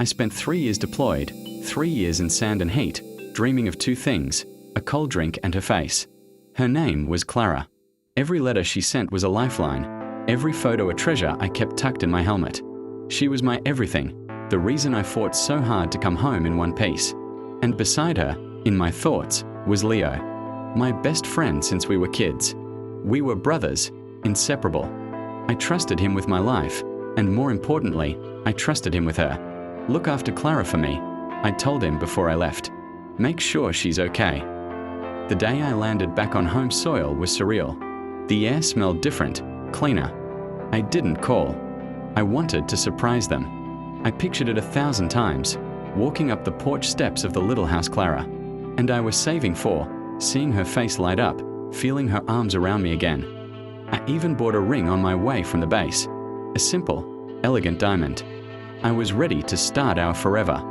I spent 3 years deployed, 3 years in sand and heat, dreaming of two things, a cold drink and her face. Her name was Clara. Every letter she sent was a lifeline, every photo a treasure I kept tucked in my helmet. She was my everything, the reason I fought so hard to come home in one piece. And beside her, in my thoughts, was Leo, my best friend since we were kids. We were brothers, inseparable. I trusted him with my life, and more importantly, I trusted him with her. Look after Clara for me, I told him before I left. Make sure she's okay. The day I landed back on home soil was surreal. The air smelled different, cleaner. I didn't call. I wanted to surprise them. I pictured it 1,000 times, walking up the porch steps of the little house Clara. And I was saving for seeing her face light up, feeling her arms around me again. I even bought a ring on my way from the base. A simple, elegant diamond. I was ready to start our forever.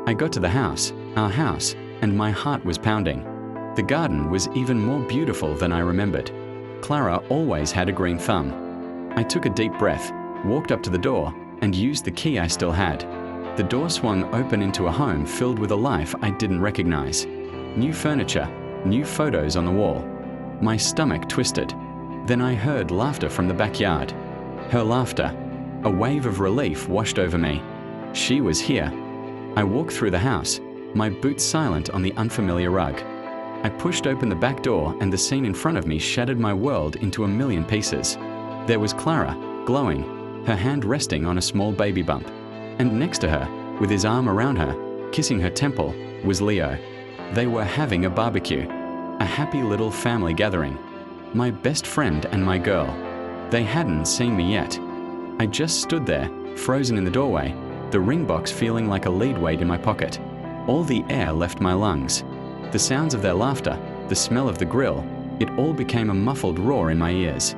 I got to the house, our house, and my heart was pounding. The garden was even more beautiful than I remembered. Clara always had a green thumb. I took a deep breath, walked up to the door, and used the key I still had. The door swung open into a home filled with a life I didn't recognize. New furniture, new photos on the wall. My stomach twisted. Then I heard laughter from the backyard. Her laughter. A wave of relief washed over me. She was here. I walked through the house, my boots silent on the unfamiliar rug. I pushed open the back door and the scene in front of me shattered my world into a million pieces. There was Clara, glowing, her hand resting on a small baby bump. And next to her, with his arm around her, kissing her temple, was Leo. They were having a barbecue, a happy little family gathering. My best friend and my girl. They hadn't seen me yet. I just stood there, frozen in the doorway, the ring box feeling like a lead weight in my pocket. All the air left my lungs. The sounds of their laughter, the smell of the grill, it all became a muffled roar in my ears.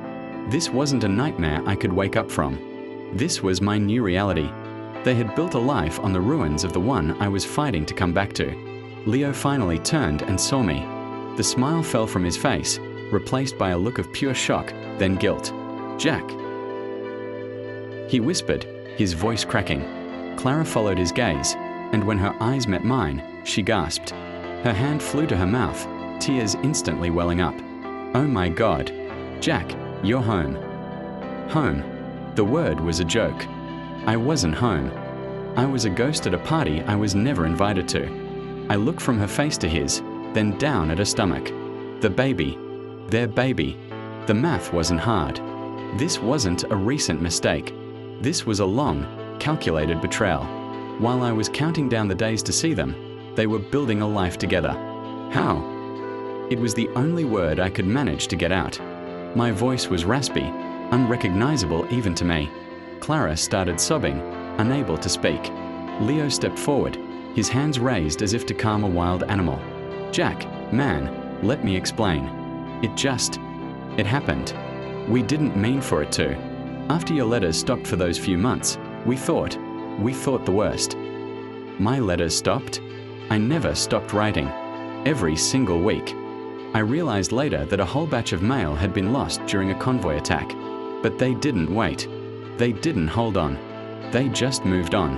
This wasn't a nightmare I could wake up from. This was my new reality. They had built a life on the ruins of the one I was fighting to come back to. Leo finally turned and saw me. The smile fell from his face, replaced by a look of pure shock, then guilt. "Jack," he whispered, his voice cracking. Clara followed his gaze, and when her eyes met mine, she gasped. Her hand flew to her mouth, tears instantly welling up. "Oh my God. Jack, you're home." Home. The word was a joke. I wasn't home. I was a ghost at a party I was never invited to. I looked from her face to his, then down at her stomach. The baby. Their baby. The math wasn't hard. This wasn't a recent mistake. This was a long, calculated betrayal. While I was counting down the days to see them, they were building a life together. How? It was the only word I could manage to get out. My voice was raspy, unrecognizable even to me. Clara started sobbing, unable to speak. Leo stepped forward, his hands raised as if to calm a wild animal. "Jack, man, let me explain. It happened. We didn't mean for it to. After your letters stopped for those few months, we thought the worst." My letters stopped? I never stopped writing. Every single week. I realized later that a whole batch of mail had been lost during a convoy attack. But they didn't wait. They didn't hold on. They just moved on.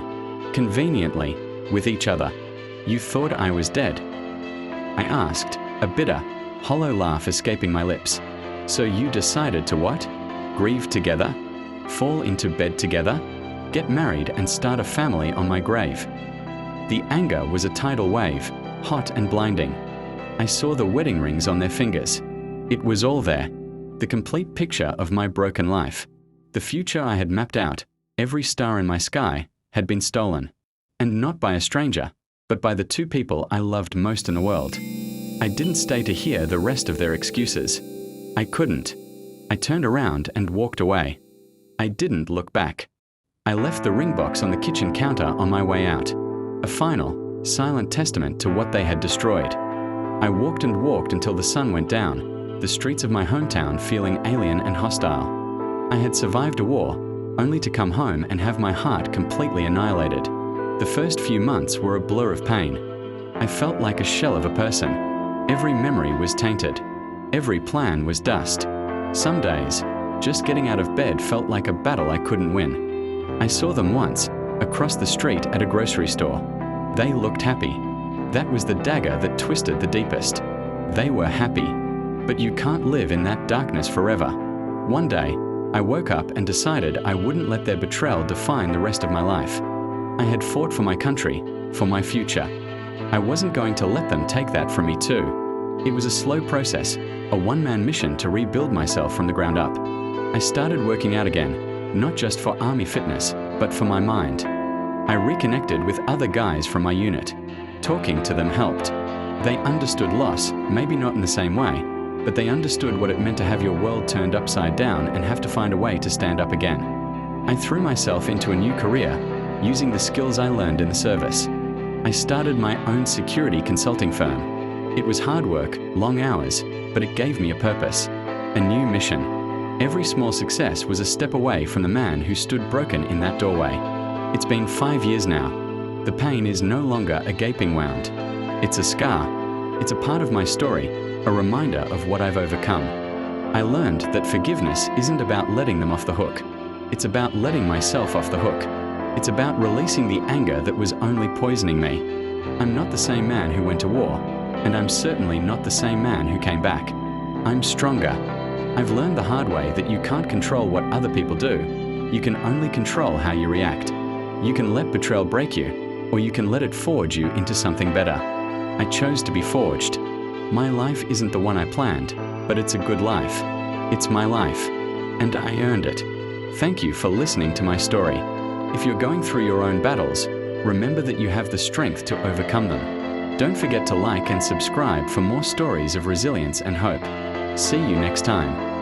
Conveniently, with each other. "You thought I was dead?" I asked, a bitter, hollow laugh escaping my lips. "So you decided to what? Grieve together? Fall into bed together? Get married and start a family on my grave?" The anger was a tidal wave, hot and blinding. I saw the wedding rings on their fingers. It was all there. The complete picture of my broken life. The future I had mapped out, every star in my sky, had been stolen. And not by a stranger, but by the two people I loved most in the world. I didn't stay to hear the rest of their excuses. I couldn't. I turned around and walked away. I didn't look back. I left the ring box on the kitchen counter on my way out. A final, silent testament to what they had destroyed. I walked and walked until the sun went down, the streets of my hometown feeling alien and hostile. I had survived a war, only to come home and have my heart completely annihilated. The first few months were a blur of pain. I felt like a shell of a person. Every memory was tainted. Every plan was dust. Some days, just getting out of bed felt like a battle I couldn't win. I saw them once, across the street at a grocery store. They looked happy. That was the dagger that twisted the deepest. They were happy. But you can't live in that darkness forever. One day, I woke up and decided I wouldn't let their betrayal define the rest of my life. I had fought for my country, for my future. I wasn't going to let them take that from me too. It was a slow process, a one-man mission to rebuild myself from the ground up. I started working out again, not just for army fitness, but for my mind. I reconnected with other guys from my unit. Talking to them helped. They understood loss, maybe not in the same way, but they understood what it meant to have your world turned upside down and have to find a way to stand up again. I threw myself into a new career, using the skills I learned in the service. I started my own security consulting firm. It was hard work, long hours, but it gave me a purpose, a new mission. Every small success was a step away from the man who stood broken in that doorway. It's been 5 years now. The pain is no longer a gaping wound. It's a scar. It's a part of my story, a reminder of what I've overcome. I learned that forgiveness isn't about letting them off the hook. It's about letting myself off the hook. It's about releasing the anger that was only poisoning me. I'm not the same man who went to war, and I'm certainly not the same man who came back. I'm stronger. I've learned the hard way that you can't control what other people do. You can only control how you react. You can let betrayal break you, or you can let it forge you into something better. I chose to be forged. My life isn't the one I planned, but it's a good life. It's my life, and I earned it. Thank you for listening to my story. If you're going through your own battles, remember that you have the strength to overcome them. Don't forget to like and subscribe for more stories of resilience and hope. See you next time.